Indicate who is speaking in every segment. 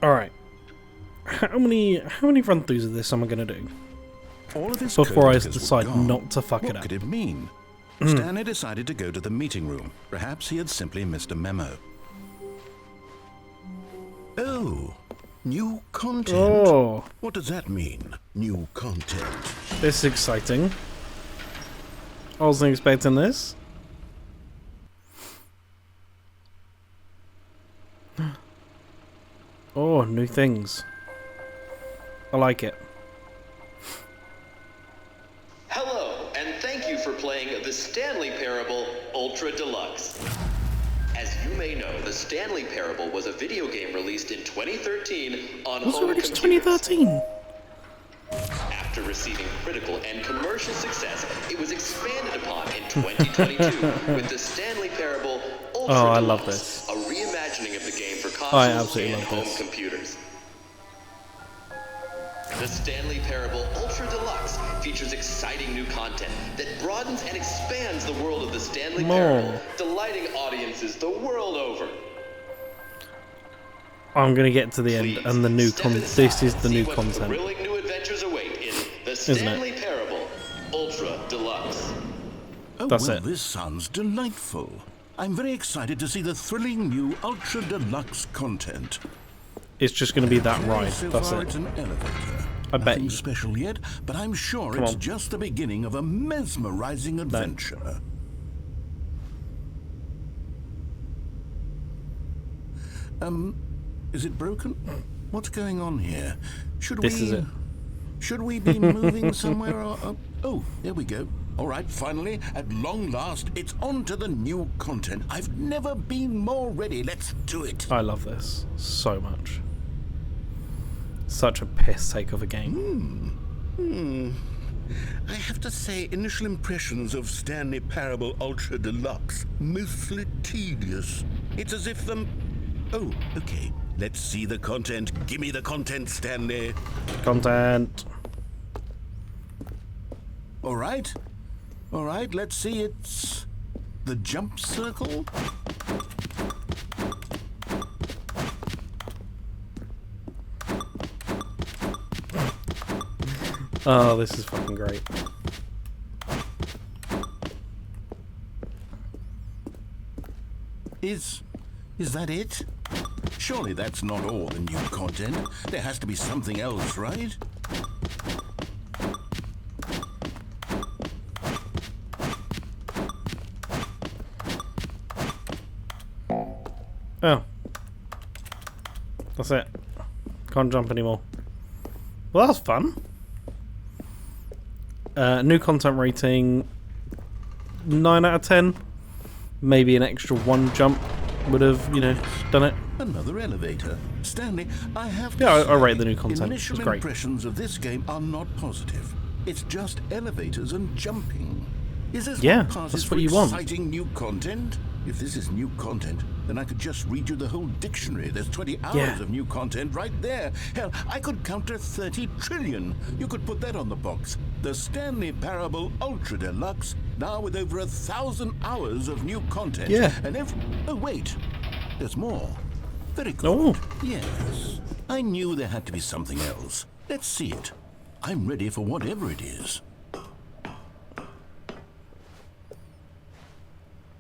Speaker 1: Alright. How many run-throughs of this am I going to do?
Speaker 2: All of his
Speaker 1: Before I
Speaker 2: co-workers were
Speaker 1: decide
Speaker 2: gone.
Speaker 1: not to fuck it
Speaker 2: What
Speaker 1: up.
Speaker 2: could it mean? Stanley decided to go to the meeting room. Perhaps he had simply missed a memo. Oh, new content.
Speaker 1: Oh,
Speaker 2: What does that mean? New content.
Speaker 1: this is exciting. I wasn't expecting this. Oh, new things. I like it.
Speaker 3: Hello, and thank you for playing the Stanley Parable Ultra Deluxe. As you may know, the Stanley Parable was a video game released in 2013 on
Speaker 1: Was it
Speaker 3: home
Speaker 1: released
Speaker 3: computers.
Speaker 1: 2013?
Speaker 3: After receiving critical and commercial success, it was expanded upon in 2022 with the Stanley Parable Ultra
Speaker 1: Oh, I
Speaker 3: Deluxe,
Speaker 1: love this.
Speaker 3: a reimagining of the game for
Speaker 1: I
Speaker 3: consoles
Speaker 1: absolutely
Speaker 3: and
Speaker 1: love
Speaker 3: home
Speaker 1: this.
Speaker 3: computers. The Stanley Parable Ultra Deluxe features exciting new content that broadens and expands the world of the Stanley Parable, delighting audiences the world over.
Speaker 1: I'm gonna get to the end,
Speaker 3: Please
Speaker 1: and the new
Speaker 3: step inside
Speaker 1: this is
Speaker 3: and
Speaker 1: the
Speaker 3: see
Speaker 1: new
Speaker 3: what
Speaker 1: content.
Speaker 3: thrilling new adventures await in the
Speaker 1: Isn't it?
Speaker 3: Stanley Parable Ultra Deluxe.
Speaker 2: Oh,
Speaker 1: That's
Speaker 2: well,
Speaker 1: it.
Speaker 2: this sounds delightful. I'm very excited to see the thrilling new Ultra Deluxe content.
Speaker 1: It's just gonna be that
Speaker 2: Okay,
Speaker 1: ride.
Speaker 2: so
Speaker 1: That's
Speaker 2: far
Speaker 1: it.
Speaker 2: It's an elevator.
Speaker 1: I bet
Speaker 2: Nothing
Speaker 1: you.
Speaker 2: special yet, but I'm sure
Speaker 1: Come
Speaker 2: it's
Speaker 1: on.
Speaker 2: just the beginning of a mesmerizing adventure. Is it broken? What's going on here? Should
Speaker 1: This
Speaker 2: we...
Speaker 1: is it.
Speaker 2: Should we be moving somewhere? Oh, there we go. All right, finally, at long last, it's on to the new content. I've never been more ready. Let's do it.
Speaker 1: I love this so much. Such a piss take of a game.
Speaker 2: I have to say, initial impressions of Stanley Parable Ultra Deluxe, mostly tedious. It's as if them... Oh, okay. Let's see the content. Give me the content, Stanley.
Speaker 1: Content.
Speaker 2: All right. All right, let's see. It's the jump circle.
Speaker 1: Oh, this is fucking great.
Speaker 2: Is that it? Surely that's not all the new content. There has to be something else, right?
Speaker 1: Oh. That's it. Can't jump anymore. Well, that was fun. New content rating 9 out of 10. Maybe an extra 1 jump would have, done it.
Speaker 2: Another elevator. Stanley, I have to
Speaker 1: Yeah, I
Speaker 2: say,
Speaker 1: rate the new content.
Speaker 2: Initial
Speaker 1: It's great.
Speaker 2: impressions of this game are not positive. It's just elevators and jumping. Is this
Speaker 1: Yeah,
Speaker 2: what passes
Speaker 1: that's
Speaker 2: for
Speaker 1: what you want.
Speaker 2: exciting new content? If this is new content, then I could just read you the whole dictionary. There's 20 hours
Speaker 1: Yeah.
Speaker 2: of new content right there. Hell, I could count to 30 trillion. You could put that on the box. The Stanley Parable Ultra Deluxe, now with over 1,000 hours of new content.
Speaker 1: Yeah.
Speaker 2: And oh, wait. There's more. Very good.
Speaker 1: Oh.
Speaker 2: Yes. I knew there had to be something else. Let's see it. I'm ready for whatever it is.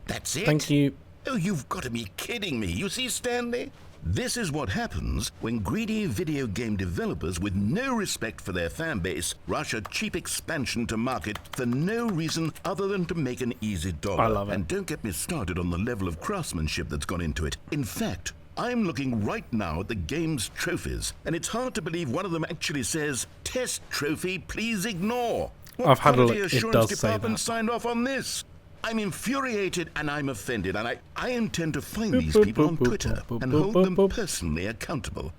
Speaker 2: That's it?
Speaker 1: Thank you.
Speaker 2: Oh, you've got to be kidding me. You see, Stanley? This is what happens when greedy video game developers with no respect for their fan base rush a cheap expansion to market for no reason other than to make an easy dollar.
Speaker 1: I love it.
Speaker 2: And don't get me started on the level of craftsmanship that's gone into it. In fact, I'm looking right now at the game's trophies, and it's hard to believe one of them actually says, "Test trophy, please ignore." What
Speaker 1: I've had a
Speaker 2: quality
Speaker 1: look. It
Speaker 2: assurance
Speaker 1: does say
Speaker 2: department
Speaker 1: that.
Speaker 2: signed off on this? I'm infuriated and I'm offended, and I intend to find
Speaker 1: Boop,
Speaker 2: these
Speaker 1: boop,
Speaker 2: people on
Speaker 1: boop, boop,
Speaker 2: Twitter
Speaker 1: boop,
Speaker 2: and
Speaker 1: boop,
Speaker 2: hold
Speaker 1: boop,
Speaker 2: them
Speaker 1: boop.
Speaker 2: personally accountable.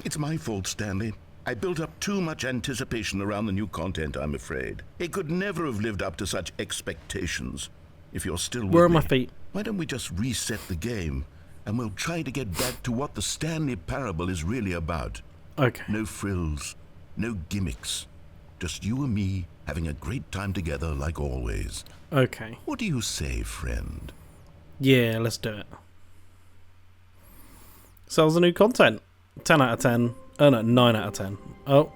Speaker 2: It's my fault, Stanley. I built up too much anticipation around the new content, I'm afraid. It could never have lived up to such expectations. If you're still with
Speaker 1: Where are
Speaker 2: me,
Speaker 1: my feet?
Speaker 2: why don't we just reset the game, and we'll try to get back to what the Stanley Parable is really about.
Speaker 1: Okay.
Speaker 2: No frills, no gimmicks. Just you and me having a great time together like always.
Speaker 1: Okay.
Speaker 2: What do you say, friend?
Speaker 1: Yeah, let's do it. Sells the new content. 10 out of 10. Oh no, 9 out of 10. Oh.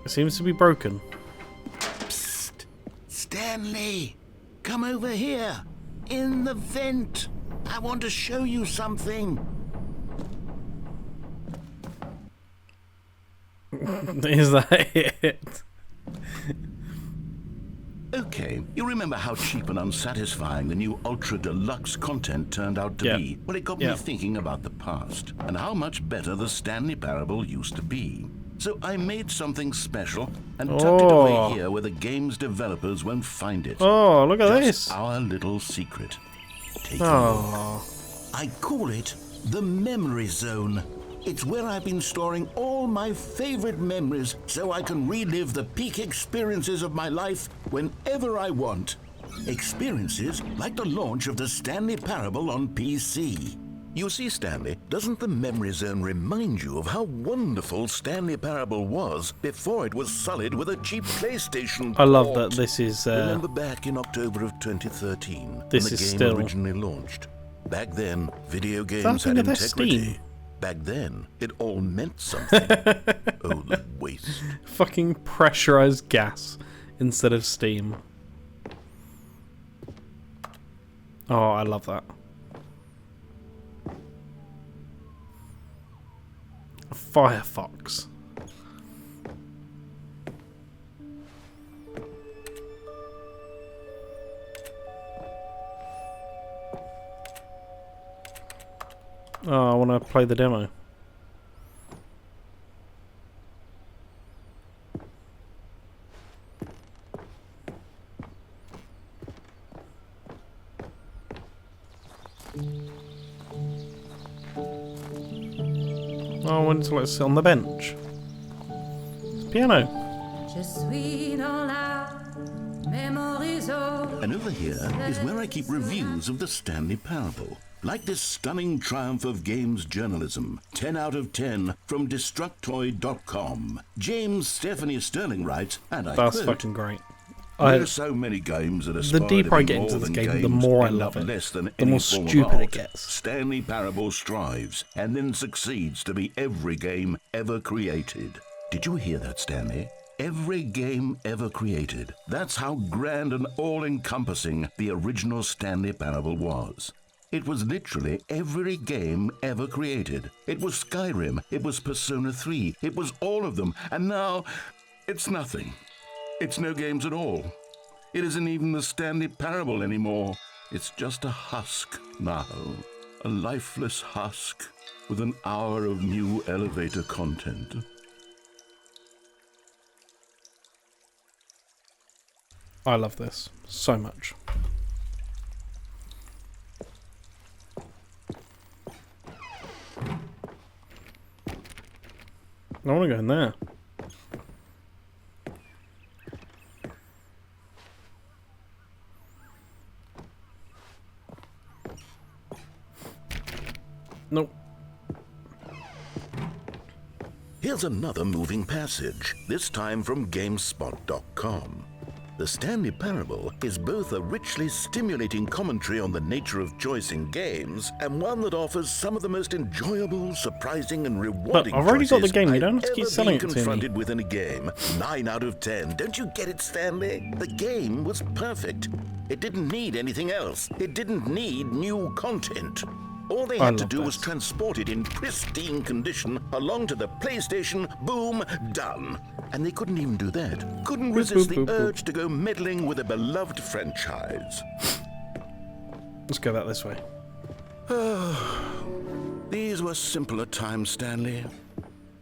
Speaker 1: It seems to be broken.
Speaker 2: Psst! Stanley! Come over here! In the vent! I want to show you something!
Speaker 1: Is that it?
Speaker 2: Okay, you remember how cheap and unsatisfying the new Ultra Deluxe content turned out to be? Well, it got me thinking about the past, and how much better the Stanley Parable used to be. So I made something special and tucked it away here where the game's developers won't find it.
Speaker 1: Oh, look at
Speaker 2: Just
Speaker 1: this.
Speaker 2: our little secret. Take a look. I call it the Memory Zone. It's where I've been storing all my favorite memories so I can relive the peak experiences of my life whenever I want. Experiences like the launch of the Stanley Parable on PC. You see, Stanley, doesn't the Memory Zone remind you of how wonderful Stanley Parable was before it was sullied with a cheap PlayStation port?
Speaker 1: I love that this is...
Speaker 2: Remember back in October of 2013
Speaker 1: this
Speaker 2: when the
Speaker 1: is
Speaker 2: game
Speaker 1: still...
Speaker 2: originally launched? Back then, video games had integrity. Back then, it all meant something. Oh, the waste.
Speaker 1: Fucking pressurized gas instead of steam. Oh, I love that. Firefox. Oh, I want to play the demo. Oh, I want to let it sit on the bench. It's piano.
Speaker 2: And over here is where I keep reviews of the Stanley Parable. Like this stunning triumph of games journalism, 10 out of 10 from Destructoid.com. James Stephanie Sterling writes, and I
Speaker 1: That's
Speaker 2: quote,
Speaker 1: fucking great.
Speaker 2: there are so many games that aspire
Speaker 1: The deeper I
Speaker 2: to
Speaker 1: get
Speaker 2: be
Speaker 1: into
Speaker 2: more
Speaker 1: this
Speaker 2: than
Speaker 1: game,
Speaker 2: games
Speaker 1: the more I
Speaker 2: and
Speaker 1: love it.
Speaker 2: less than
Speaker 1: The
Speaker 2: any
Speaker 1: more
Speaker 2: form of
Speaker 1: stupid it
Speaker 2: art.
Speaker 1: gets.
Speaker 2: Stanley Parable strives and then succeeds to be every game ever created. Did you hear that, Stanley? Every game ever created. That's how grand and all-encompassing the original Stanley Parable was. It was literally every game ever created. It was Skyrim, it was Persona 3, it was all of them, and now it's nothing. It's no games at all. It isn't even the Stanley Parable anymore. It's just a husk now. A lifeless husk with an hour of new elevator content.
Speaker 1: I love this so much. I want to go in there. Nope.
Speaker 2: Here's another moving passage, this time from GameSpot.com. The Stanley Parable is both a richly stimulating commentary on the nature of choice in games and one that offers some of the most enjoyable, surprising, and rewarding
Speaker 1: I've already got the
Speaker 2: choices
Speaker 1: game. You
Speaker 2: I've
Speaker 1: don't have to keep
Speaker 2: ever
Speaker 1: selling it
Speaker 2: been
Speaker 1: to me.
Speaker 2: confronted with in a game. 9 out of 10. Don't you get it, Stanley? The game was perfect. It didn't need anything else. It didn't need new content. All they had to do was transport it in pristine condition along to the PlayStation, boom, done. And they couldn't even do that. Couldn't resist the urge to go meddling with a beloved franchise.
Speaker 1: Let's go back this way.
Speaker 2: These were simpler times, Stanley.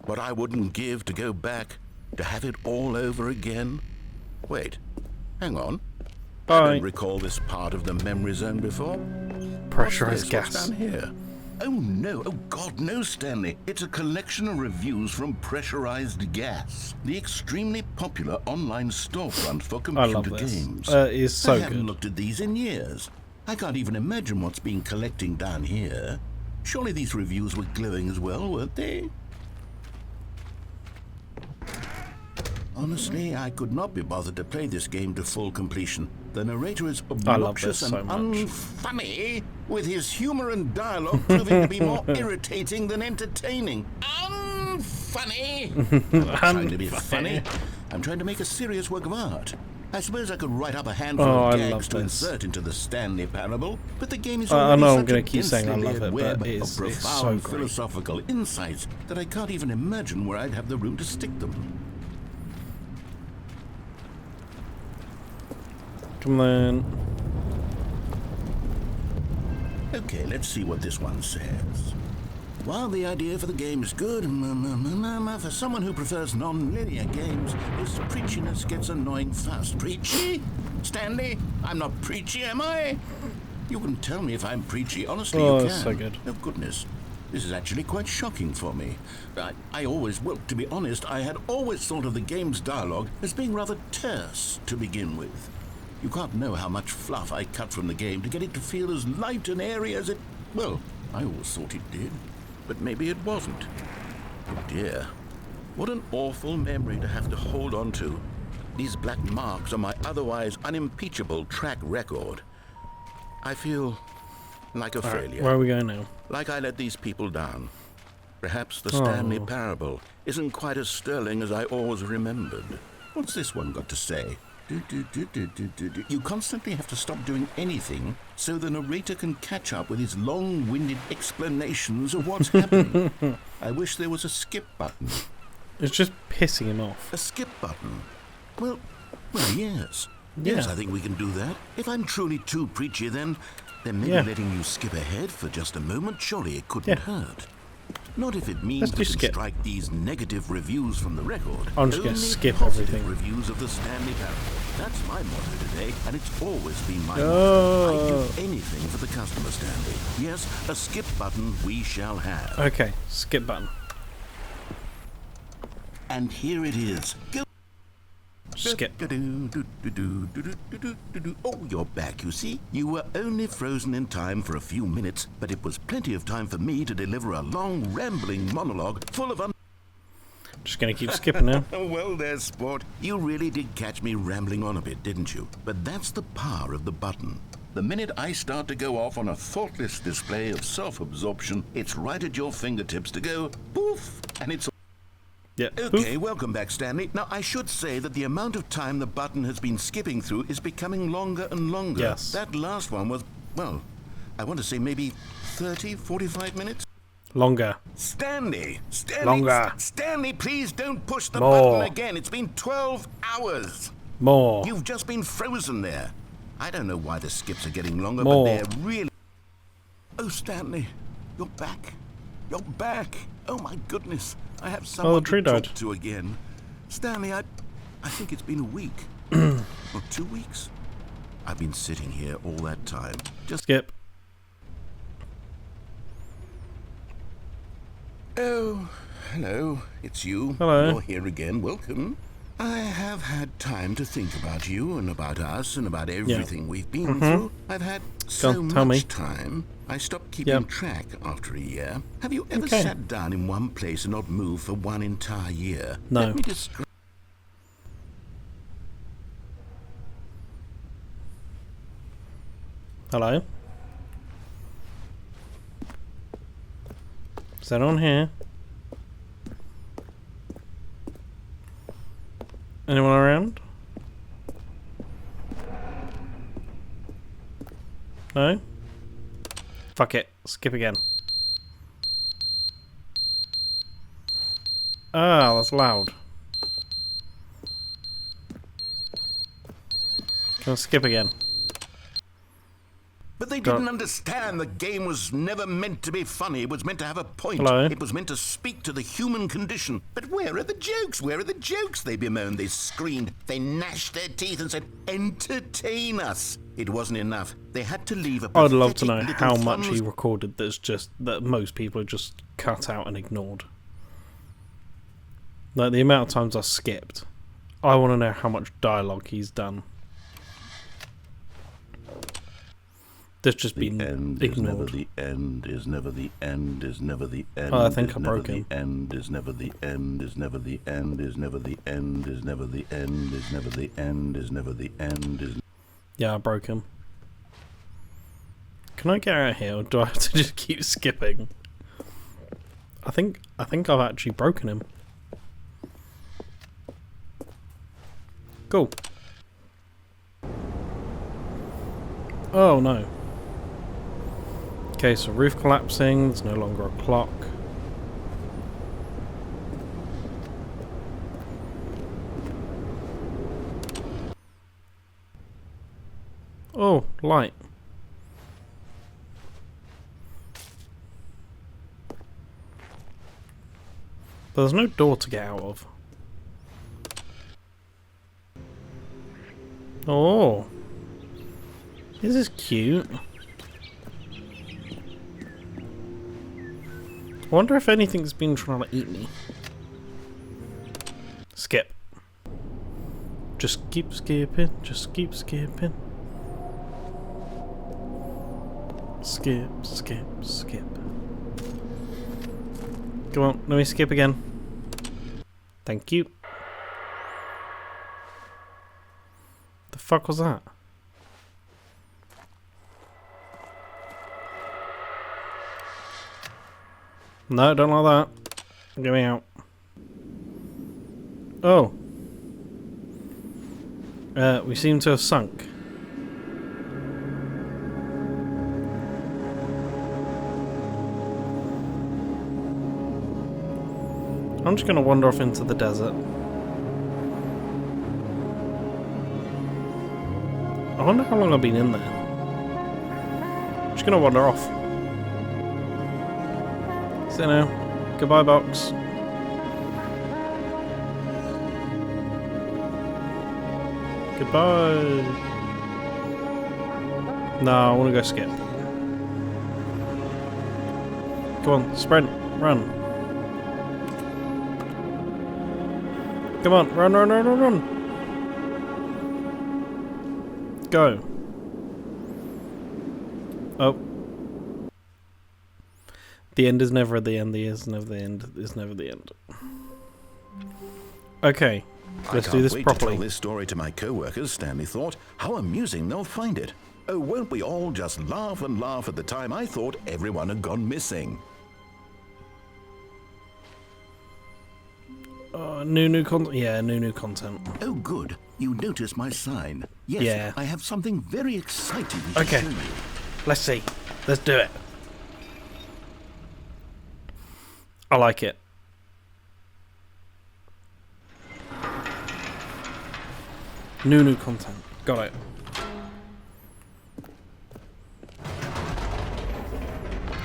Speaker 2: What I wouldn't give to go back, to have it all over again. Wait, hang on. I don't recall this part of the memory zone before.
Speaker 1: Pressurized gas.
Speaker 2: What's down here? Oh no, oh God, no, Stanley. It's a collection of reviews from Pressurized Gas, the extremely popular online storefront for computer games.
Speaker 1: It is so
Speaker 2: I haven't
Speaker 1: good.
Speaker 2: looked at these in years. I can't even imagine what's been collecting down here. Surely these reviews were glowing as well, weren't they? Honestly, I could not be bothered to play this game to full completion. The narrator is
Speaker 1: I love this
Speaker 2: obnoxious and
Speaker 1: so much.
Speaker 2: unfunny, with his humor and dialogue proving to be more irritating than entertaining. Unfunny! I'm not trying to be funny. I'm trying to make a serious work of art. I suppose I could write up a handful of
Speaker 1: I
Speaker 2: gags
Speaker 1: love
Speaker 2: to
Speaker 1: this.
Speaker 2: insert into the Stanley Parable, but the game is
Speaker 1: I
Speaker 2: already
Speaker 1: know I'm
Speaker 2: such
Speaker 1: gonna
Speaker 2: a
Speaker 1: keep saying I
Speaker 2: densely
Speaker 1: love
Speaker 2: layered
Speaker 1: it,
Speaker 2: web
Speaker 1: but
Speaker 2: of
Speaker 1: it's so
Speaker 2: profound
Speaker 1: great.
Speaker 2: philosophical insights that I can't even imagine where I'd have the room to stick them.
Speaker 1: Come on.
Speaker 2: Okay, let's see what this one says. While the idea for the game is good, for someone who prefers non-linear games, this preachiness gets annoying fast. Preachy? Stanley, I'm not preachy, am I? You can tell me if I'm preachy, honestly,
Speaker 1: Oh,
Speaker 2: you can.
Speaker 1: that's so good.
Speaker 2: Oh, goodness. This is actually quite shocking for me. Well, to be honest, I had always thought of the game's dialogue as being rather terse to begin with. You can't know how much fluff I cut from the game to get it to feel as light and airy as it... Well, I always thought it did, but maybe it wasn't. Oh dear. What an awful memory to have to hold on to. These black marks on my otherwise unimpeachable track record. I feel like a failure.
Speaker 1: Where are we going now?
Speaker 2: Like I let these people down. Perhaps the Stanley Parable isn't quite as sterling as I always remembered. What's this one got to say? You constantly have to stop doing anything so the narrator can catch up with his long-winded explanations of what's happening. I wish there was a skip button.
Speaker 1: It's just pissing him off.
Speaker 2: A skip button? Well, yes. Yes,
Speaker 1: Yeah.
Speaker 2: I think we can do that. If I'm truly too preachy, then maybe
Speaker 1: Yeah.
Speaker 2: letting you skip ahead for just a moment, surely it couldn't hurt. Not if it means
Speaker 1: Let's
Speaker 2: we
Speaker 1: do
Speaker 2: can
Speaker 1: skip.
Speaker 2: strike these negative reviews from the record.
Speaker 1: I'm just gonna
Speaker 2: Only
Speaker 1: skip
Speaker 2: positive
Speaker 1: everything.
Speaker 2: reviews of the Stanley Parable. That's my motto today, and it's always been my
Speaker 1: Oh.
Speaker 2: motto. I'd do anything for the customer, Stanley. Yes, a skip button we shall have.
Speaker 1: Okay, skip button.
Speaker 2: And here it is. Go.
Speaker 1: Skip.
Speaker 2: Oh, you're back, you see. You were only frozen in time for a few minutes, but it was plenty of time for me to deliver a long, rambling monologue full of
Speaker 1: Just gonna keep skipping now.
Speaker 2: Oh, well there, sport. You really did catch me rambling on a bit, didn't you? But that's the power of the button. The minute I start to go off on a thoughtless display of self-absorption, it's right at your fingertips to go poof, and it's...
Speaker 1: Yeah.
Speaker 2: Okay, welcome back, Stanley. Now, I should say that the amount of time the button has been skipping through is becoming longer and longer.
Speaker 1: Yes.
Speaker 2: That last one was, well, I want to say maybe 30, 45 minutes?
Speaker 1: Longer.
Speaker 2: Stanley!
Speaker 1: Longer.
Speaker 2: Stanley, please don't push the
Speaker 1: More.
Speaker 2: button again. It's been 12 hours.
Speaker 1: More.
Speaker 2: You've just been frozen there. I don't know why the skips are getting longer,
Speaker 1: More.
Speaker 2: but they're really... Oh, Stanley, you're back. You're back. Oh, my goodness. I have someone
Speaker 1: tree
Speaker 2: to talk
Speaker 1: died.
Speaker 2: to again. Stanley, I think it's been a week. Or 2 weeks. I've been sitting here all that time. Just...
Speaker 1: Skip.
Speaker 2: Oh, hello. It's you.
Speaker 1: Hello.
Speaker 2: You're here again. Welcome. I have had time to think about you and about us and about everything we've been through. I've had so
Speaker 1: on, tell
Speaker 2: much
Speaker 1: me.
Speaker 2: time. I stopped keeping
Speaker 1: Yep.
Speaker 2: track after a year. Have you ever
Speaker 1: Okay.
Speaker 2: sat down in one place and not moved for one entire year?
Speaker 1: No.
Speaker 2: Let me describe.
Speaker 1: Hello. Is that on here? Anyone around? No? Fuck it. Skip again. Ah, that's loud. Can I skip again?
Speaker 2: But they
Speaker 1: Go-
Speaker 2: didn't understand the game was never meant to be funny. It was meant to have a point.
Speaker 1: Hello?
Speaker 2: It was meant to speak to the human condition. But where are the jokes? Where are the jokes? They bemoaned, they screamed, they gnashed their teeth and said, entertain us. It wasn't enough. They had to leave a
Speaker 1: I'd love to know
Speaker 2: pathetic little
Speaker 1: how much he
Speaker 2: funless
Speaker 1: recorded that's just that most people are just cut out and ignored. Like the amount of times I skipped. I want to know how much dialogue he's done. That's just
Speaker 2: The
Speaker 1: been
Speaker 2: end is never
Speaker 1: ignored.
Speaker 2: the end, is never the end, is never the end.
Speaker 1: Oh, I think
Speaker 2: is
Speaker 1: I
Speaker 2: never
Speaker 1: broke
Speaker 2: the
Speaker 1: him.
Speaker 2: end, is never the end, is never the end, is never the end, is never the end, is never the end, is never the end, is.
Speaker 1: Yeah, I broke him. Can I get out of here, or do I have to just keep skipping? I think I've actually broken him. Cool. Oh no. Okay, so roof collapsing, there's no longer a clock. Oh, light. But there's no door to get out of. Oh. This is cute. I wonder if anything's been trying to eat me. Skip. Just keep skipping. Just keep skipping. Skip, skip, skip. Come on, let me skip again. Thank you. The fuck was that? No, don't like that. Get me out. Oh. We seem to have sunk. I'm just going to wander off into the desert. I wonder how long I've been in there. Just going to wander off. So now, goodbye box. Goodbye. No, I want to go skip. Come on, sprint, run. Come on, run, run, run, run, run. Go. Oh. The end is never the end, the is never the end, is never the end. Okay, let's do this
Speaker 2: I can't wait
Speaker 1: properly.
Speaker 2: to tell this story to my co-workers, Stanley thought. How amusing they'll find it. Oh, won't we all just laugh and laugh at the time I thought everyone had gone missing.
Speaker 1: New content. Yeah, new content.
Speaker 2: Oh, good. You noticed my sign. Yes,
Speaker 1: Yeah.
Speaker 2: I have something very exciting to
Speaker 1: Okay.
Speaker 2: show you.
Speaker 1: Let's see. Let's do it. I like it. New content. Got it.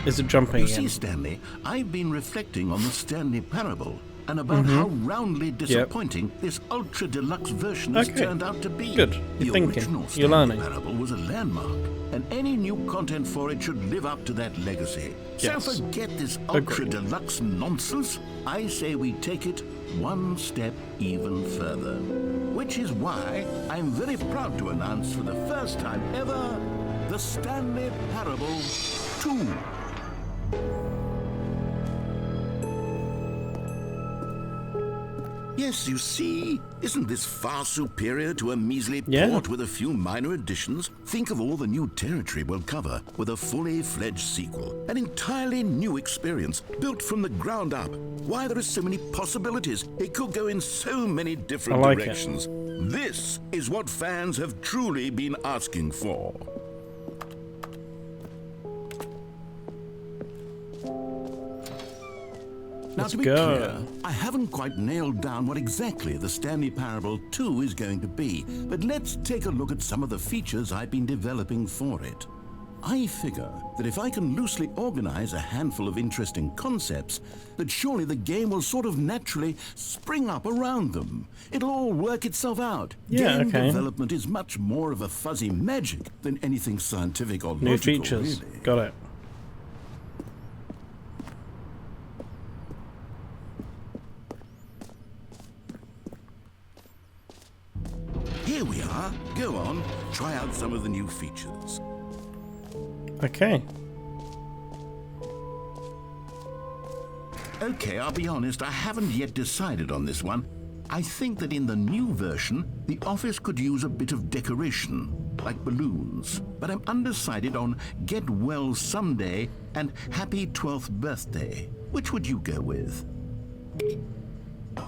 Speaker 1: Is it jumping
Speaker 2: You
Speaker 1: again?
Speaker 2: see, Stanley, I've been reflecting on the Stanley Parable and about how roundly disappointing this ultra deluxe version has
Speaker 1: Okay.
Speaker 2: turned out to be.
Speaker 1: Good.
Speaker 2: The
Speaker 1: You're thinking.
Speaker 2: original
Speaker 1: You're
Speaker 2: Stanley
Speaker 1: learning.
Speaker 2: Parable was a landmark, and any new content for it should live up to that legacy.
Speaker 1: Yes.
Speaker 2: So forget this ultra
Speaker 1: Agreed.
Speaker 2: deluxe nonsense. I say we take it one step even further. Which is why I'm very proud to announce for the first time ever, the Stanley Parable 2. Yes, you see, isn't this far superior to a measly
Speaker 1: Yeah.
Speaker 2: port with a few minor additions? Think of all the new territory we'll cover with a fully fledged sequel. An entirely new experience, built from the ground up. Why, there are so many possibilities. It could go in so many different
Speaker 1: I like it.
Speaker 2: directions. This is what fans have truly been asking for. Now,
Speaker 1: Let's
Speaker 2: to be
Speaker 1: go.
Speaker 2: clear, I haven't quite nailed down what exactly the Stanley Parable 2 is going to be, but let's take a look at some of the features I've been developing for it. I figure that if I can loosely organize a handful of interesting concepts, that surely the game will sort of naturally spring up around them. It'll all work itself out.
Speaker 1: Yeah,
Speaker 2: Game
Speaker 1: okay.
Speaker 2: development is much more of a fuzzy magic than anything scientific or
Speaker 1: New
Speaker 2: logical,
Speaker 1: features.
Speaker 2: really.
Speaker 1: Got it.
Speaker 2: Here we are. Go on, try out some of the new features.
Speaker 1: Okay.
Speaker 2: Okay, I'll be honest, I haven't yet decided on this one. I think that in the new version, the office could use a bit of decoration, like balloons. But I'm undecided on Get Well Someday and Happy 12th Birthday. Which would you go with?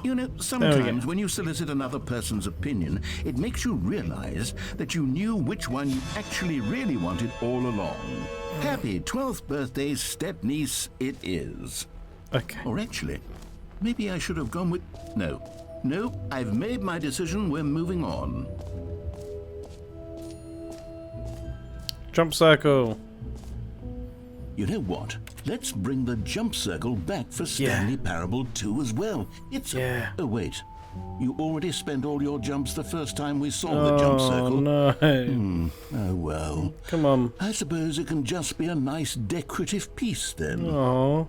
Speaker 2: You know, sometimes when you solicit another person's opinion, it makes you realize that you knew which one you actually really wanted all along. Happy 12th birthday, step-niece, it is.
Speaker 1: Okay.
Speaker 2: Or actually, maybe I should have gone with... No, I've made my decision, we're moving on.
Speaker 1: Jump circle.
Speaker 2: You know what? Let's bring the jump circle back for Stanley Parable 2 as well. It's... Oh, wait. You already spent all your jumps the first time we saw the jump circle.
Speaker 1: No.
Speaker 2: Oh, well.
Speaker 1: Come on.
Speaker 2: I suppose it can just be a nice decorative piece then.
Speaker 1: Oh.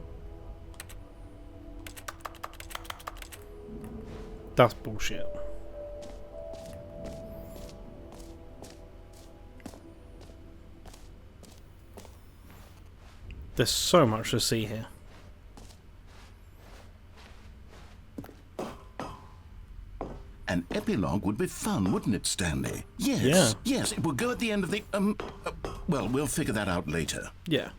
Speaker 1: That's bullshit. There's so much to see here.
Speaker 2: An epilogue would be fun, wouldn't it, Stanley? Yes, yes, it will go at the end of the... well, we'll figure that out later.
Speaker 1: Yeah.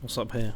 Speaker 1: What's up here?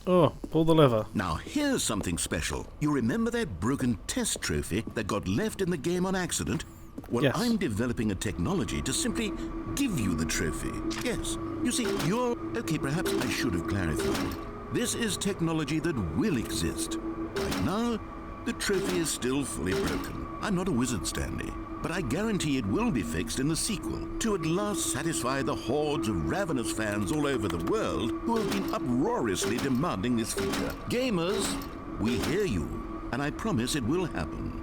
Speaker 1: Oh, pull the lever.
Speaker 2: Now, here's something special. You remember that broken test trophy that got left in the game on accident? Well,
Speaker 1: yes.
Speaker 2: I'm developing a technology to simply give you the trophy. Yes. You see, you're... Okay, perhaps I should have clarified. This is technology that will exist. Right now, the trophy is still fully broken. I'm not a wizard, Stanley, but I guarantee it will be fixed in the sequel to at last satisfy the hordes of ravenous fans all over the world who have been uproariously demanding this feature. Gamers, we hear you, and I promise it will happen.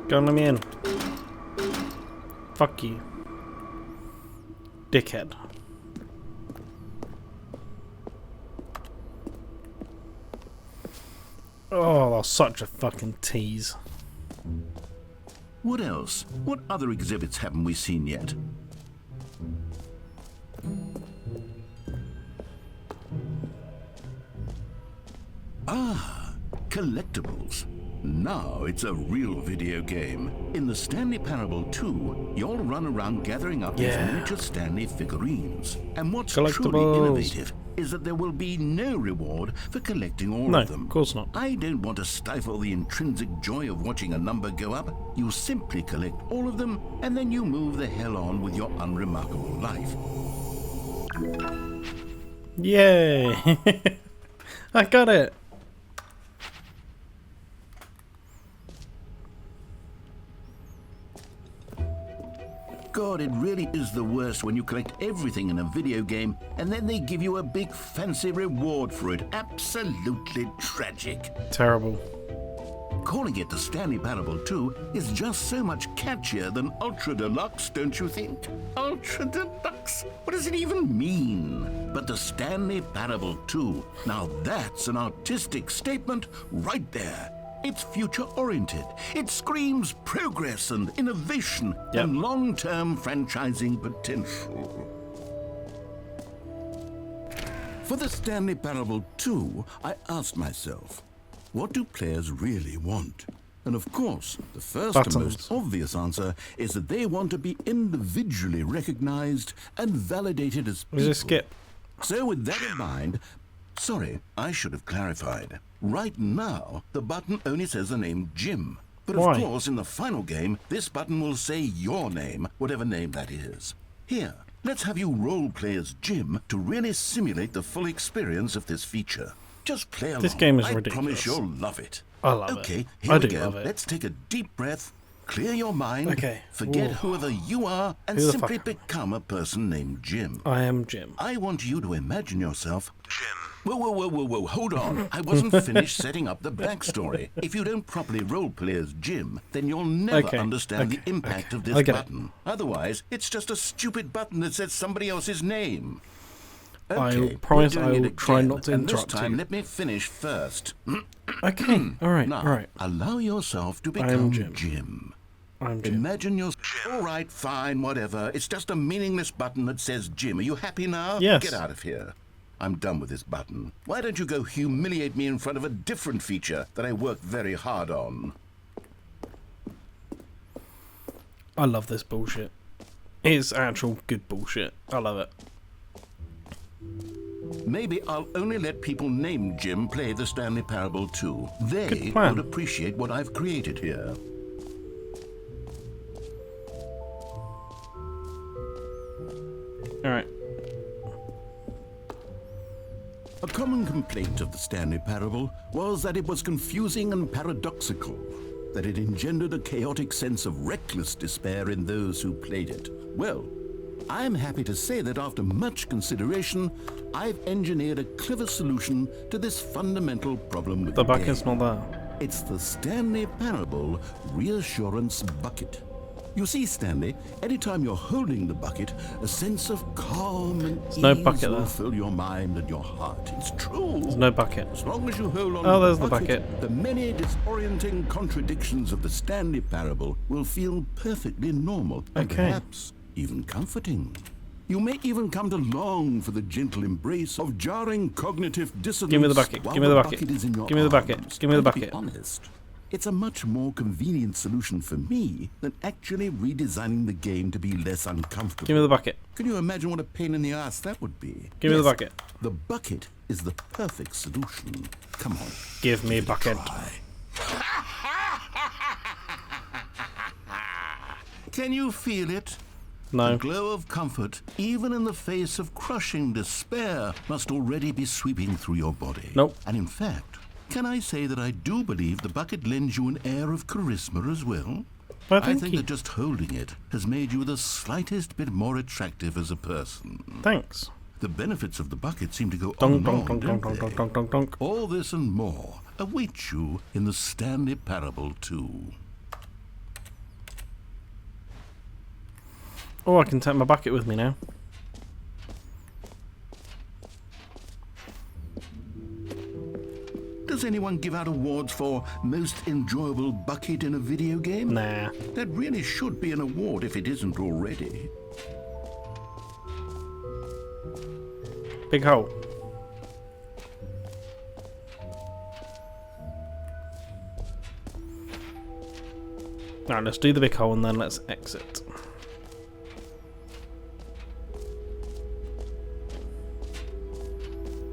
Speaker 1: Go on, let me in. Fuck you. Dickhead. Oh, that's such a fucking tease.
Speaker 2: What else? What other exhibits haven't we seen yet? Ah, collectibles. Now it's a real video game. In the Stanley Parable 2, you'll run around gathering up these miniature Stanley figurines. And what's truly innovative is that there will be no reward for collecting all of them.
Speaker 1: No, of course not.
Speaker 2: I don't want to stifle the intrinsic joy of watching a number go up. You simply collect all of them, and then you move the hell on with your unremarkable life.
Speaker 1: Yay! I got it!
Speaker 2: God, it really is the worst when you collect everything in a video game and then they give you a big fancy reward for it. Absolutely tragic.
Speaker 1: Terrible.
Speaker 2: Calling it the Stanley Parable 2 is just so much catchier than Ultra Deluxe, don't you think? Ultra Deluxe? What does it even mean? But the Stanley Parable 2, now that's an artistic statement right there. It's future-oriented. It screams progress and innovation and long-term franchising potential. For the Stanley Parable 2, I asked myself, what do players really want? And of course, the first and most obvious answer is that they want to be individually recognized and validated as people.
Speaker 1: Was it skip?
Speaker 2: So with that in mind, sorry, I should have clarified. Right now, the button only says the name Jim. But of course, in the final game, this button will say your name, whatever name that is. Here, let's have you role-play as Jim to really simulate the full experience of this feature. Just play along.
Speaker 1: This game is
Speaker 2: I
Speaker 1: ridiculous.
Speaker 2: promise you'll love it.
Speaker 1: I love it.
Speaker 2: Okay, here we go. Let's take a deep breath Clear your mind,
Speaker 1: Okay.
Speaker 2: forget
Speaker 1: Ooh.
Speaker 2: whoever you are, and
Speaker 1: Who the
Speaker 2: simply
Speaker 1: fuck?
Speaker 2: become a person named Jim.
Speaker 1: I am Jim.
Speaker 2: I want you to imagine yourself... Jim. Whoa, hold on. I wasn't finished setting up the backstory. If you don't properly roleplay as Jim, then you'll never understand the impact of this button. Otherwise, it's just a stupid button that says somebody else's name. Okay,
Speaker 1: I promise I will try not to interrupt
Speaker 2: this time,
Speaker 1: you.
Speaker 2: let me finish first.
Speaker 1: Okay, alright,
Speaker 2: Now,
Speaker 1: alright.
Speaker 2: allow yourself to
Speaker 1: I am
Speaker 2: become
Speaker 1: Jim.
Speaker 2: Jim.
Speaker 1: I'm Jim.
Speaker 2: Imagine you're... Alright, fine, whatever. It's just a meaningless button that says Jim. Are you happy now?
Speaker 1: Yes.
Speaker 2: Get out of here. I'm done with this button. Why don't you go humiliate me in front of a different feature that I worked very hard on?
Speaker 1: I love this bullshit. It's actual good bullshit. I love it.
Speaker 2: Maybe I'll only let people named Jim play the Stanley Parable too. They
Speaker 1: Good plan.
Speaker 2: would appreciate what I've created here.
Speaker 1: Alright.
Speaker 2: A common complaint of the Stanley Parable was that it was confusing and paradoxical, that it engendered a chaotic sense of reckless despair in those who played it. Well, I am happy to say that after much consideration, I've engineered a clever solution to this fundamental problem with
Speaker 1: The
Speaker 2: the
Speaker 1: bucket's
Speaker 2: game.
Speaker 1: not there.
Speaker 2: It's the Stanley Parable Reassurance Bucket. You see, Stanley, anytime you're holding the bucket, a sense of calm and ease
Speaker 1: no bucket
Speaker 2: will
Speaker 1: there.
Speaker 2: fill your mind and your heart. It's true.
Speaker 1: There's no bucket.
Speaker 2: As long as you hold on
Speaker 1: Oh,
Speaker 2: to
Speaker 1: there's the bucket.
Speaker 2: the many disorienting contradictions of the Stanley Parable will feel perfectly normal and
Speaker 1: Okay.
Speaker 2: perhaps even comforting. You may even come to long for the gentle embrace of jarring cognitive dissonance.
Speaker 1: Give me the bucket.
Speaker 2: while
Speaker 1: Give me the bucket.
Speaker 2: is in your
Speaker 1: Give me the bucket.
Speaker 2: arms.
Speaker 1: Give me the
Speaker 2: And to be
Speaker 1: bucket.
Speaker 2: honest, it's a much more convenient solution for me than actually redesigning the game to be less uncomfortable.
Speaker 1: Give me the bucket.
Speaker 2: Can you imagine what a pain in the ass that would be?
Speaker 1: Give me the bucket.
Speaker 2: The bucket is the perfect solution. Come on.
Speaker 1: Give me a bucket.
Speaker 2: Can you feel it?
Speaker 1: No.
Speaker 2: The glow of comfort, even in the face of crushing despair, must already be sweeping through your body.
Speaker 1: Nope.
Speaker 2: And in fact, can I say that I do believe the bucket lends you an air of charisma as well?
Speaker 1: Well,
Speaker 2: I
Speaker 1: thank
Speaker 2: think
Speaker 1: you.
Speaker 2: that just holding it has made you the slightest bit more attractive as a person.
Speaker 1: Thanks.
Speaker 2: The benefits of the bucket seem to go on
Speaker 1: Donk,
Speaker 2: and
Speaker 1: donk,
Speaker 2: on,
Speaker 1: donk,
Speaker 2: don't
Speaker 1: donk, donk,
Speaker 2: they?
Speaker 1: donk, donk, donk.
Speaker 2: All this and more await you in the Stanley Parable 2.
Speaker 1: Oh, I can take my bucket with me now.
Speaker 2: Does anyone give out awards for most enjoyable bucket in a video game?
Speaker 1: Nah.
Speaker 2: That really should be an award if it isn't already.
Speaker 1: Big hole. Alright, let's do the big hole and then let's exit.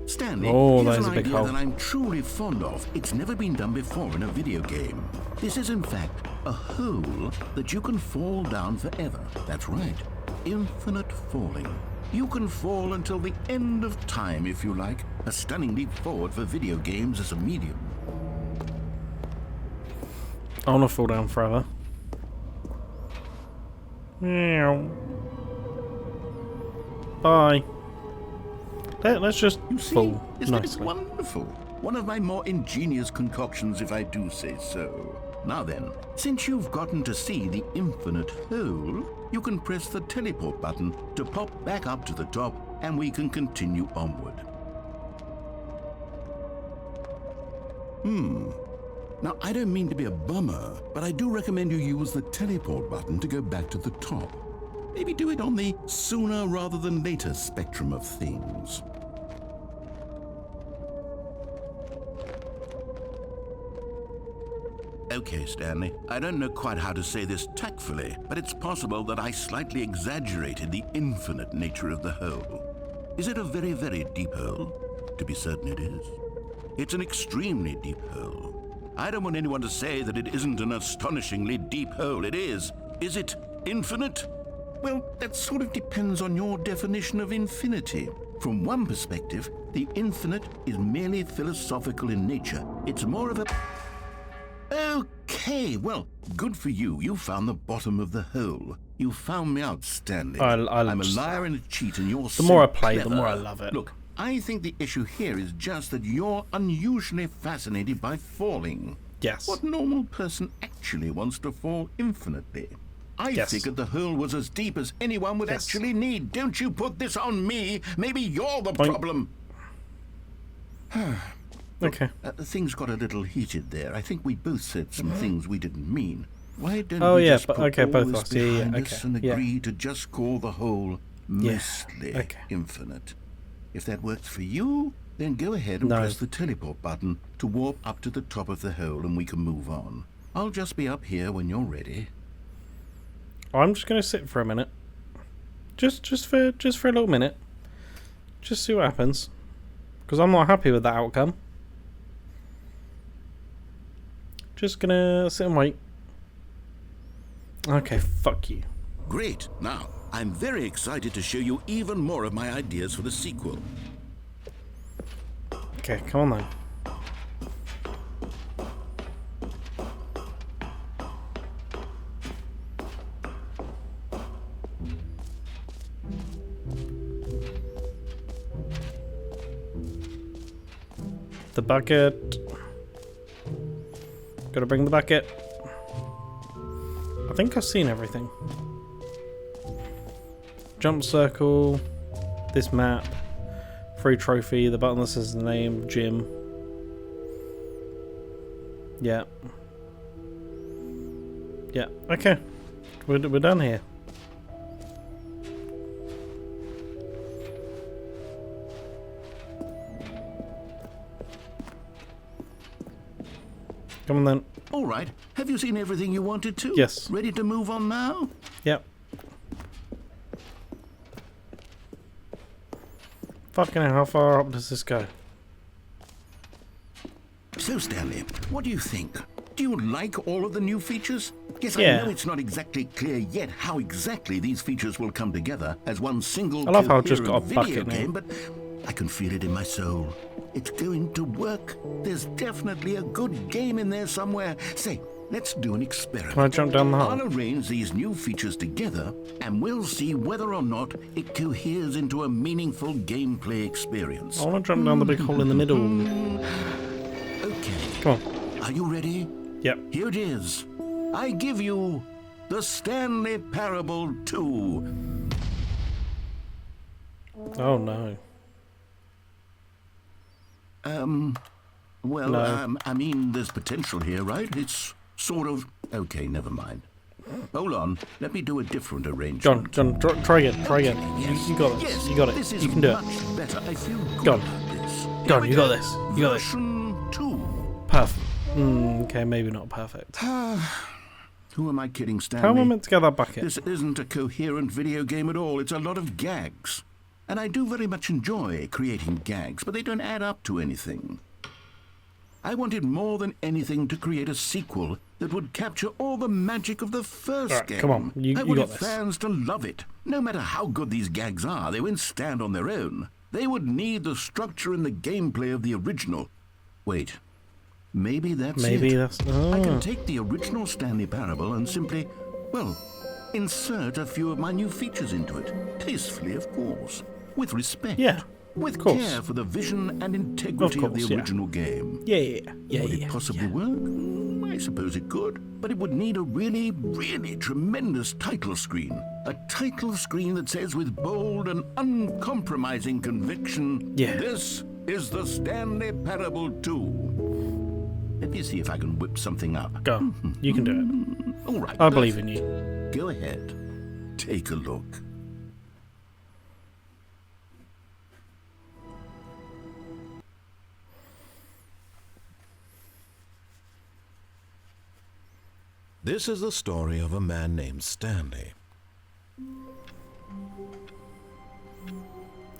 Speaker 2: Stanley,
Speaker 1: Oh,
Speaker 2: here's
Speaker 1: there's
Speaker 2: an
Speaker 1: a big
Speaker 2: idea
Speaker 1: hole.
Speaker 2: that I'm truly fond of. It's never been done before in a video game. This is in fact a hole that you can fall down forever. That's right. Infinite falling. You can fall until the end of time if you like. A stunning leap forward for video games as a medium.
Speaker 1: I want to fall down forever. Meow. Bye. Let's just
Speaker 2: You see,
Speaker 1: fall
Speaker 2: isn't it
Speaker 1: nicely.
Speaker 2: wonderful? One of my more ingenious concoctions, if I do say so. Now then, since you've gotten to see the infinite hole, you can press the teleport button to pop back up to the top, and we can continue onward. Now, I don't mean to be a bummer, but I do recommend you use the teleport button to go back to the top. Maybe do it on the sooner rather than later spectrum of things. Okay, Stanley, I don't know quite how to say this tactfully, but it's possible that I slightly exaggerated the infinite nature of the hole. Is it a very, very deep hole? To be certain it is. It's an extremely deep hole. I don't want anyone to say that it isn't an astonishingly deep hole. It is. Is it infinite? Well, that sort of depends on your definition of infinity. From one perspective, the infinite is merely philosophical in nature. It's more of a... Hey, well, good for you. You found the bottom of the hole. You found me out, Stanley. I'm a liar and a cheat, and you're
Speaker 1: the more I play,
Speaker 2: clever.
Speaker 1: the more I love it.
Speaker 2: Look, I think the issue here is just that you're unusually fascinated by falling.
Speaker 1: Yes.
Speaker 2: What normal person actually wants to fall infinitely? I figured the hole was as deep as anyone would actually need. Don't you put this on me. Maybe you're the problem.
Speaker 1: Okay.
Speaker 2: Things got a little heated there. I think we both said some things we didn't mean. Why don't we
Speaker 1: yeah,
Speaker 2: just
Speaker 1: but
Speaker 2: put
Speaker 1: okay,
Speaker 2: all
Speaker 1: both
Speaker 2: this
Speaker 1: of us. Yeah,
Speaker 2: behind
Speaker 1: okay.
Speaker 2: us and agree to just call the hole mostly infinite? If that works for you, then go ahead and press the teleport button to warp up to the top of the hole and we can move on. I'll just be up here when you're ready.
Speaker 1: I'm just gonna sit for a minute. Just for a little minute. Just see what happens. Because I'm not happy with that outcome. Just gonna sit and wait. Okay, fuck you.
Speaker 2: Great. Now, I'm very excited to show you even more of my ideas for the sequel.
Speaker 1: Okay, come on then. The bucket. Gotta bring the bucket. I think I've seen everything. Jump circle. This map. Free trophy. The button that says the name. Gym. Yeah. Yeah. Okay. We're done here. Come on then.
Speaker 2: All right. Have you seen everything you wanted to?
Speaker 1: Yes.
Speaker 2: Ready to move on now?
Speaker 1: Yep. Fucking hell, how far up does this go?
Speaker 2: So, Stanley, what do you think? Do you like all of the new features? Yes,
Speaker 1: Yeah.
Speaker 2: I know it's not exactly clear yet how exactly these features will come together as one single
Speaker 1: I love how I've just
Speaker 2: coherent
Speaker 1: got a
Speaker 2: video
Speaker 1: bucket now.
Speaker 2: game, but I can feel it in my soul. It's going to work. There's definitely a good game in there somewhere. Say, let's do an experiment.
Speaker 1: Can I jump down the hole?
Speaker 2: I'll arrange these new features together, and we'll see whether or not it coheres into a meaningful gameplay experience.
Speaker 1: I want to jump down the big hole in the middle.
Speaker 2: Okay.
Speaker 1: Come on.
Speaker 2: Are you ready?
Speaker 1: Yep.
Speaker 2: Here it is. I give you the Stanley Parable 2.
Speaker 1: Oh no.
Speaker 2: Well,
Speaker 1: No.
Speaker 2: I mean, there's potential here, right? It's sort of... Okay, never mind. Hold on. Let me do a different arrangement.
Speaker 1: John, try again.
Speaker 2: Yes.
Speaker 1: You got this.
Speaker 2: Yes,
Speaker 1: You got it.
Speaker 2: This is
Speaker 1: You can do it.
Speaker 2: much better. I feel good
Speaker 1: Go on.
Speaker 2: about this.
Speaker 1: Go
Speaker 2: Here
Speaker 1: on,
Speaker 2: we
Speaker 1: you got this. You got this.
Speaker 2: Version 2.
Speaker 1: Perfect. Okay, maybe not perfect.
Speaker 2: Who am I kidding, Stanley?
Speaker 1: How am I meant to get that bucket?
Speaker 2: This isn't a coherent video game at all. It's a lot of gags. And I do very much enjoy creating gags, but they don't add up to anything. I wanted more than anything to create a sequel that would capture all the magic of the first
Speaker 1: All right,
Speaker 2: game.
Speaker 1: come on. You
Speaker 2: I
Speaker 1: got
Speaker 2: wanted
Speaker 1: this.
Speaker 2: fans to love it. No matter how good these gags are, they won't stand on their own. They would need the structure and the gameplay of the original. Wait. Maybe that's it.
Speaker 1: Maybe that's...
Speaker 2: I can
Speaker 1: Oh.
Speaker 2: take the original Stanley Parable and simply, well, insert a few of my new features into it. Tastefully, of course. With respect.
Speaker 1: Yeah,
Speaker 2: With
Speaker 1: of course.
Speaker 2: care for the vision and integrity of,
Speaker 1: course,
Speaker 2: the
Speaker 1: yeah.
Speaker 2: original game.
Speaker 1: Yeah.
Speaker 2: Would it possibly work? I suppose it could. But it would need a really, really tremendous title screen. A title screen that says with bold and uncompromising conviction,
Speaker 1: Yeah.
Speaker 2: this is the Stanley Parable 2. Let me see if I can whip something up.
Speaker 1: Go. You can do it.
Speaker 2: All right.
Speaker 1: I believe in you.
Speaker 2: Go ahead. Take a look.
Speaker 4: This is the story of a man named Stanley.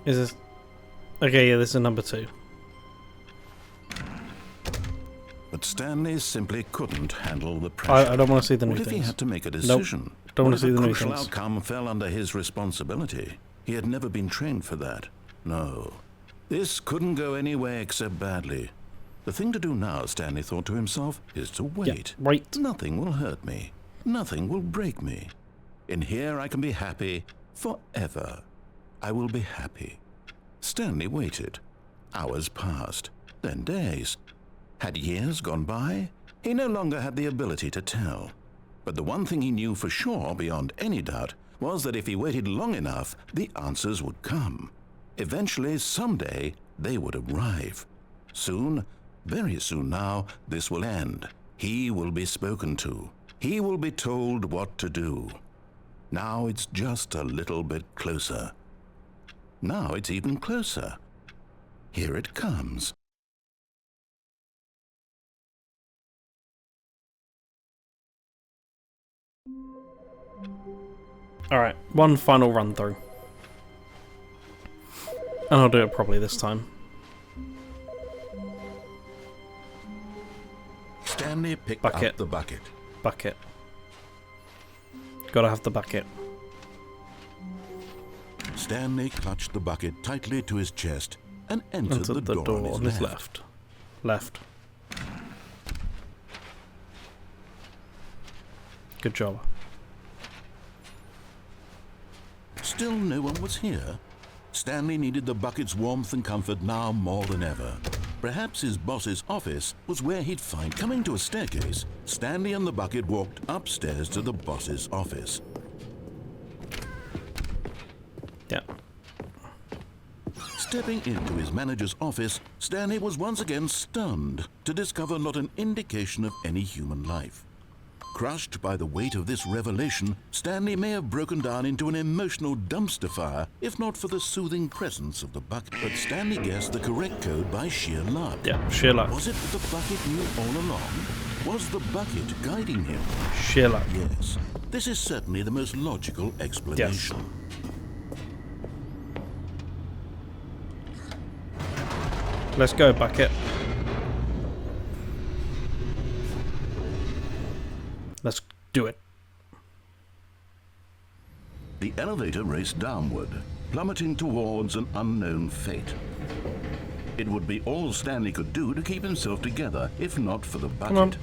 Speaker 1: Is this... Okay, yeah, this is number 2.
Speaker 4: But Stanley simply couldn't handle the pressure.
Speaker 1: I don't want to see the new
Speaker 4: What if he
Speaker 1: things.
Speaker 4: had to make a decision?
Speaker 1: Don't want
Speaker 4: What
Speaker 1: to
Speaker 4: if
Speaker 1: see the
Speaker 4: a
Speaker 1: new
Speaker 4: crucial
Speaker 1: things.
Speaker 4: outcome fell under his responsibility? He had never been trained for that. No. This couldn't go any way except badly. The thing to do now, Stanley thought to himself, is to wait.
Speaker 1: Yeah, wait.
Speaker 4: Nothing will hurt me. Nothing will break me. In here I can be happy forever. I will be happy. Stanley waited. Hours passed, then days. Had years gone by? He no longer had the ability to tell. But the one thing he knew for sure, beyond any doubt, was that if he waited long enough, the answers would come. Eventually, someday, they would arrive. Soon, very soon now, this will end. He will be spoken to. He will be told what to do. Now it's just a little bit closer. Now it's even closer. Here it comes.
Speaker 1: Alright, one final run through. And I'll do it properly this time.
Speaker 4: Stanley picked
Speaker 1: Bucket.
Speaker 4: up the bucket.
Speaker 1: Bucket. Gotta have the bucket.
Speaker 4: Stanley clutched the bucket tightly to his chest and entered
Speaker 1: Entered
Speaker 4: the door on his left.
Speaker 1: Left. Good job.
Speaker 4: Still no one was here. Stanley needed the bucket's warmth and comfort now more than ever. Perhaps his boss's office was where he'd find. Coming to a staircase, Stanley and the bucket walked upstairs to the boss's office.
Speaker 1: Yeah.
Speaker 4: Stepping into his manager's office, Stanley was once again stunned to discover not an indication of any human life. Crushed by the weight of this revelation, Stanley may have broken down into an emotional dumpster fire if not for the soothing presence of the bucket. But Stanley guessed the correct code by sheer luck.
Speaker 1: Yeah, sheer luck.
Speaker 4: Was it that the bucket knew all along? Was the bucket guiding him?
Speaker 1: Sheer luck.
Speaker 4: Yes. This is certainly the most logical explanation.
Speaker 1: Let's go, bucket. Let's do it.
Speaker 4: The elevator raced downward, plummeting towards an unknown fate. It would be all Stanley could do to keep himself together, if not for the bucket.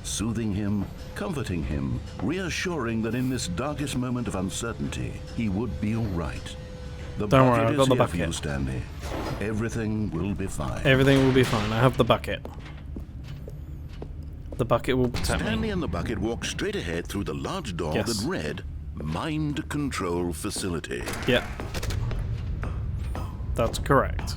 Speaker 4: Soothing him, comforting him, reassuring that in this darkest moment of uncertainty, he would be all right. The
Speaker 1: Don't worry,
Speaker 4: bucket
Speaker 1: I've got
Speaker 4: is
Speaker 1: the
Speaker 4: here for you,
Speaker 1: bucket.
Speaker 4: Stanley. Everything will be fine.
Speaker 1: Everything will be fine. I have the bucket. The bucket will protect
Speaker 4: Stanley
Speaker 1: me.
Speaker 4: and the bucket walked straight ahead through the large door
Speaker 1: Yes.
Speaker 4: that read, Mind Control Facility.
Speaker 1: Yeah. That's correct.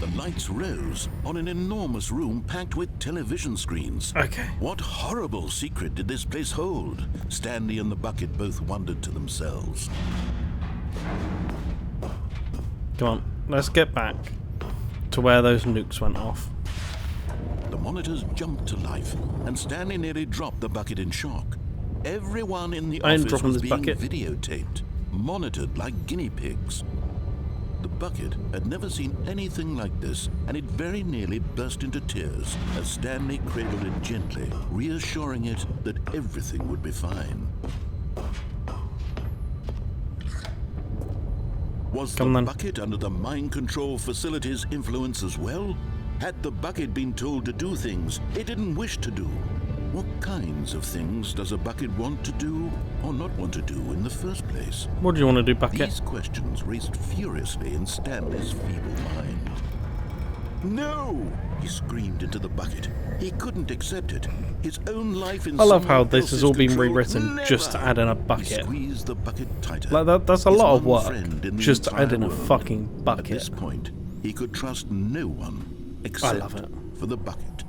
Speaker 4: The lights rose on an enormous room packed with television screens.
Speaker 1: Okay.
Speaker 4: What horrible secret did this place hold? Stanley and the bucket both wondered to themselves.
Speaker 1: Come on. Let's get back to where those nukes went off.
Speaker 4: The monitors jumped to life, and Stanley nearly dropped the bucket in shock. Everyone in the
Speaker 1: I ain't
Speaker 4: office
Speaker 1: dropping
Speaker 4: was
Speaker 1: this
Speaker 4: being
Speaker 1: bucket.
Speaker 4: videotaped, monitored like guinea pigs. The bucket had never seen anything like this, and it very nearly burst into tears as Stanley cradled it gently, reassuring it that everything would be fine. Was
Speaker 1: Come
Speaker 4: the
Speaker 1: then.
Speaker 4: bucket under the mind control facility's influence as well? Had the bucket been told to do things it didn't wish to do? What kinds of things does a bucket want to do or not want to do in the first place?
Speaker 1: What do you want to do, bucket?
Speaker 4: These questions raced furiously in Stanley's feeble mind. No! He screamed into the bucket. He couldn't accept it. His own life in
Speaker 1: I love how
Speaker 4: someone
Speaker 1: this has
Speaker 4: else's
Speaker 1: all been
Speaker 4: control?
Speaker 1: rewritten just to
Speaker 4: Never!
Speaker 1: add in a
Speaker 4: He
Speaker 1: bucket.
Speaker 4: squeezed the bucket tighter.
Speaker 1: Like that's a
Speaker 4: His
Speaker 1: lot of
Speaker 4: one
Speaker 1: work
Speaker 4: friend in the
Speaker 1: just to add in a
Speaker 4: entire world.
Speaker 1: fucking
Speaker 4: At this
Speaker 1: bucket.
Speaker 4: point, he could trust no one except
Speaker 1: love it.
Speaker 4: for the bucket.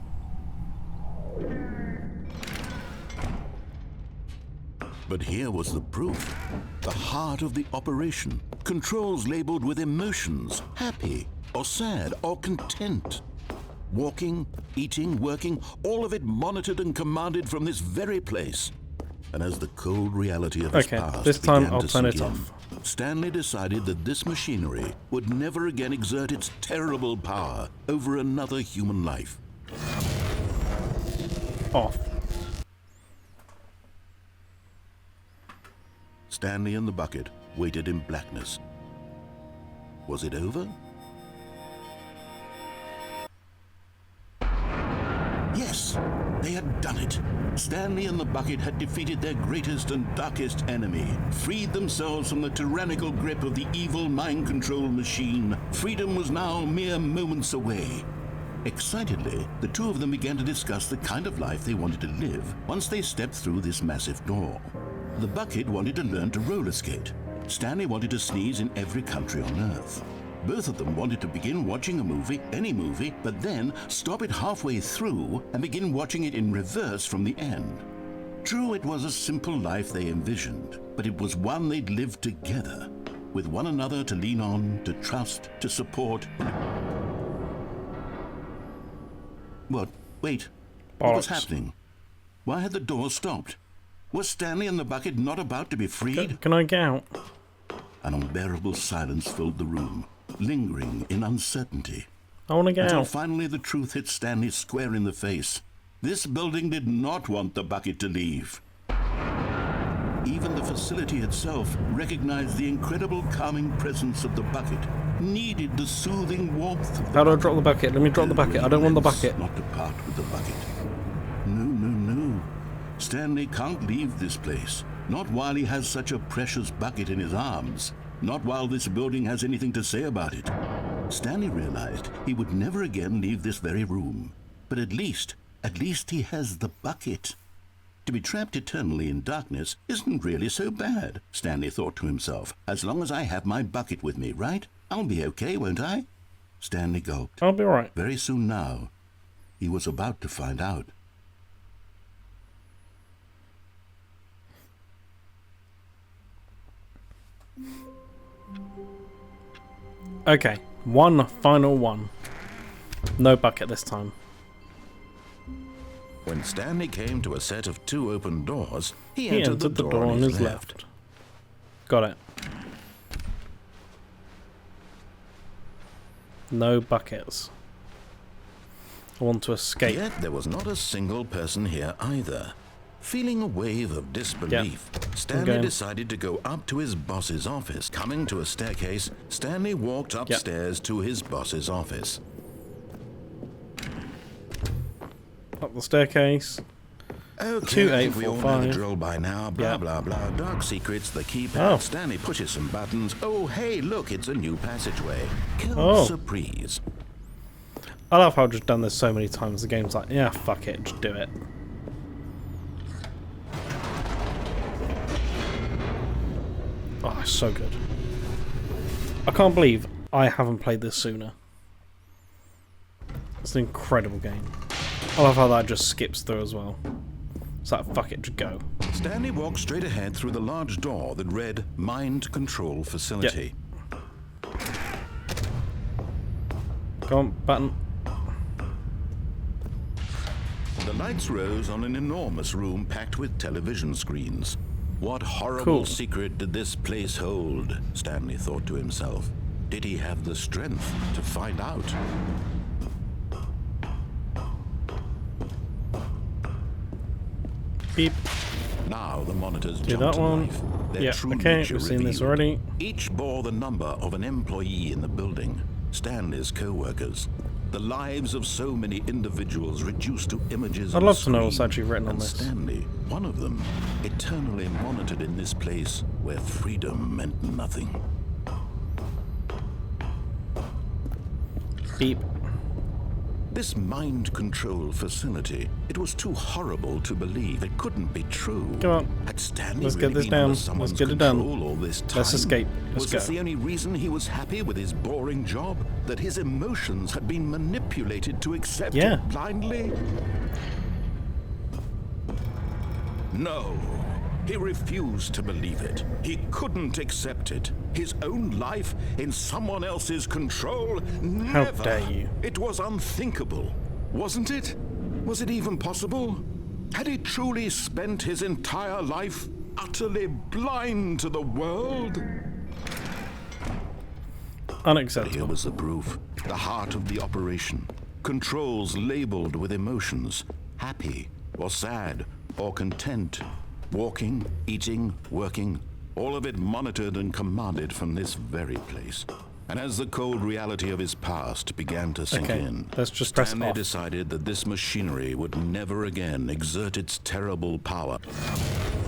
Speaker 4: But here was the proof. The heart of the operation. Controls labeled with emotions, happy or sad or content. Walking, eating, working, all of it monitored and commanded from this very place. And as the cold reality of his
Speaker 1: Okay,
Speaker 4: past
Speaker 1: this time
Speaker 4: began
Speaker 1: I'll
Speaker 4: to
Speaker 1: turn
Speaker 4: sink
Speaker 1: it
Speaker 4: in,
Speaker 1: off.
Speaker 4: Stanley decided that this machinery would never again exert its terrible power over another human life.
Speaker 1: Off.
Speaker 4: Stanley and the bucket waited in blackness. Was it over? They had done it. Stanley and the bucket had defeated their greatest and darkest enemy, freed themselves from the tyrannical grip of the evil mind control machine. Freedom was now mere moments away. Excitedly, the two of them began to discuss the kind of life they wanted to live once they stepped through this massive door. The bucket wanted to learn to roller skate. Stanley wanted to sneeze in every country on Earth. Both of them wanted to begin watching a movie, any movie, but then stop it halfway through and begin watching it in reverse from the end. True, it was a simple life they envisioned, but it was one they'd lived together, with one another to lean on, to trust, to support. What? Wait. What was happening? Why had the door stopped? Was Stanley and the bucket not about to be freed?
Speaker 1: Can I get out?
Speaker 4: An unbearable silence filled the room, lingering in uncertainty.
Speaker 1: I want to get
Speaker 4: Until
Speaker 1: out.
Speaker 4: finally the truth hit Stanley square in the face. This building did not want the bucket to leave. Even the facility itself recognized the incredible calming presence of the bucket, needed the soothing warmth of the
Speaker 1: How do I drop the bucket? Let me drop the bucket. I don't want the bucket.
Speaker 4: Not to part with the bucket. No. Stanley can't leave this place. Not while he has such a precious bucket in his arms. Not while this building has anything to say about it. Stanley realized he would never again leave this very room. But at least he has the bucket. To be trapped eternally in darkness isn't really so bad, Stanley thought to himself. As long as I have my bucket with me, right? I'll be okay, won't I? Stanley gulped.
Speaker 1: I'll be alright.
Speaker 4: Very soon now, he was about to find out.
Speaker 1: Okay, one final one. No bucket this time.
Speaker 4: When Stanley came to a set of two open doors, he
Speaker 1: He
Speaker 4: entered the door on his left.
Speaker 1: Got it. No buckets. I want to escape.
Speaker 4: Yet there was not a single person here either. Feeling a wave of disbelief, Stanley decided to go up to his boss's office. Coming to a staircase, Stanley walked upstairs to his boss's office.
Speaker 1: Up the staircase.
Speaker 4: Okay,
Speaker 1: 2, 8,
Speaker 4: we
Speaker 1: 4,
Speaker 4: all know
Speaker 1: 5.
Speaker 4: the drill by now. Blah, blah, blah. Dark secrets, the keypad.
Speaker 1: Oh.
Speaker 4: Stanley pushes some buttons. Oh, hey, look, it's a new passageway. Kill
Speaker 1: Oh.
Speaker 4: surprise.
Speaker 1: I love how I've just done this so many times. The game's like, yeah, fuck it, just do it. Oh, it's so good. I can't believe I haven't played this sooner. It's an incredible game. I love how that just skips through as well. It's like, fuck it, just go.
Speaker 4: Stanley walked straight ahead through the large door that read Mind Control Facility.
Speaker 1: Go on, button.
Speaker 4: The lights rose on an enormous room packed with television screens. What horrible
Speaker 1: Cool.
Speaker 4: secret did this place hold? Stanley thought to himself. Did he have the strength to find out?
Speaker 1: Beep.
Speaker 4: Now the monitors
Speaker 1: Do
Speaker 4: jumped
Speaker 1: that
Speaker 4: to
Speaker 1: one.
Speaker 4: life. Their
Speaker 1: Yeah,
Speaker 4: true
Speaker 1: okay,
Speaker 4: nature
Speaker 1: we've seen this
Speaker 4: revealed.
Speaker 1: already.
Speaker 4: Each bore the number of an employee in the building, Stanley's co-workers. The lives of so many individuals reduced to images
Speaker 1: I'd
Speaker 4: on a
Speaker 1: love to know what's
Speaker 4: screen.
Speaker 1: actually written on
Speaker 4: And
Speaker 1: this.
Speaker 4: Stanley, one of them, eternally monitored in this place where freedom meant nothing.
Speaker 1: Beep.
Speaker 4: This mind control facility, it was too horrible to believe. It couldn't be true.
Speaker 1: Come on.
Speaker 4: Had Stanley
Speaker 1: Let's
Speaker 4: really
Speaker 1: get this
Speaker 4: been
Speaker 1: down.
Speaker 4: under
Speaker 1: Let's
Speaker 4: someone's
Speaker 1: get it done.
Speaker 4: control all this time?
Speaker 1: Let's escape. Let's
Speaker 4: Was this
Speaker 1: go.
Speaker 4: the only reason he was happy with his boring job? That his emotions had been manipulated to accept
Speaker 1: Yeah.
Speaker 4: it blindly? No. He refused to believe it. He couldn't accept it. His own life in someone else's control? Never.
Speaker 1: dare you.
Speaker 4: It was unthinkable, wasn't it? Was it even possible? Had he truly spent his entire life utterly blind to the world? Here
Speaker 1: Unacceptable.
Speaker 4: was the proof. The heart of the operation. Controls labeled with emotions. Happy or sad or content. Walking, eating, working. All of it monitored and commanded from this very place. And as the cold reality of his past began to sink
Speaker 1: Okay,
Speaker 4: in,
Speaker 1: let's just press
Speaker 4: Stanley
Speaker 1: off.
Speaker 4: decided that this machinery would never again exert its terrible power.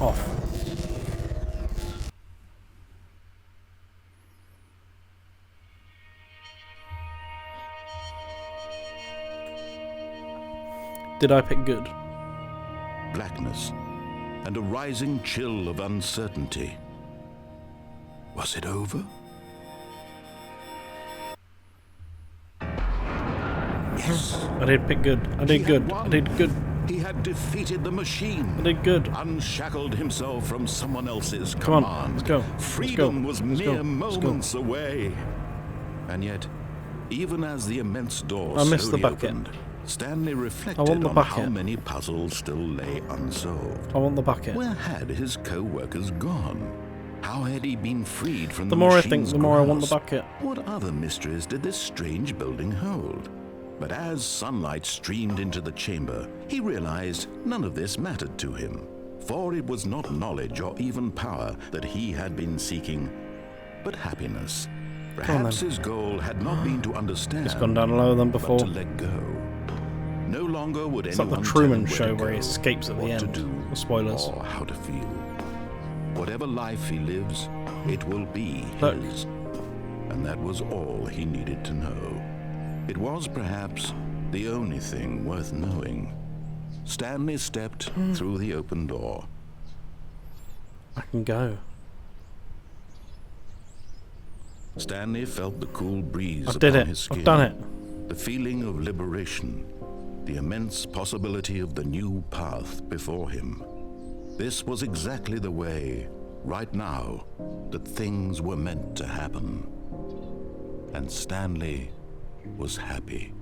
Speaker 1: Off. Did I pick good?
Speaker 4: Blackness and a rising chill of uncertainty. Was it over? Yes.
Speaker 1: I did pick good. I did good. I did good.
Speaker 4: He had defeated the machine.
Speaker 1: I did good.
Speaker 4: Unshackled himself from someone else's
Speaker 1: Come
Speaker 4: command.
Speaker 1: on, let's go.
Speaker 4: Freedom was
Speaker 1: Let's go.
Speaker 4: mere
Speaker 1: Let's go.
Speaker 4: moments away. And yet, even as the immense door
Speaker 1: I missed the
Speaker 4: slowly
Speaker 1: bucket.
Speaker 4: opened, Stanley
Speaker 1: I
Speaker 4: reflected
Speaker 1: want the
Speaker 4: on
Speaker 1: bucket.
Speaker 4: how many puzzles still lay unsolved.
Speaker 1: I want the bucket.
Speaker 4: Where had his co-workers gone? How had he been freed from
Speaker 1: The
Speaker 4: the
Speaker 1: more I
Speaker 4: machine's
Speaker 1: think, the more I want the
Speaker 4: grasp?
Speaker 1: bucket.
Speaker 4: What other mysteries did this strange building hold? But as sunlight streamed into the chamber, he realized none of this mattered to him, for it was not knowledge or even power that he had been seeking, but happiness. Perhaps his goal had not been to understand,
Speaker 1: It's gone down lower than
Speaker 4: but
Speaker 1: before.
Speaker 4: to let go. No longer would
Speaker 1: It's like
Speaker 4: anyone
Speaker 1: the
Speaker 4: tell him
Speaker 1: Truman
Speaker 4: where
Speaker 1: Show
Speaker 4: to
Speaker 1: where he
Speaker 4: go,
Speaker 1: escapes at the
Speaker 4: what to
Speaker 1: end.
Speaker 4: do,
Speaker 1: Spoilers.
Speaker 4: or how to feel. Whatever life he lives, it will be
Speaker 1: Look.
Speaker 4: his. And that was all he needed to know. It was perhaps the only thing worth knowing. Stanley stepped through the open door.
Speaker 1: I can go.
Speaker 4: Stanley felt the cool breeze
Speaker 1: I did
Speaker 4: upon
Speaker 1: it.
Speaker 4: his skin.
Speaker 1: I've done it.
Speaker 4: The feeling of liberation, the immense possibility of the new path before him. This was exactly the way, right now, that things were meant to happen. And Stanley was happy.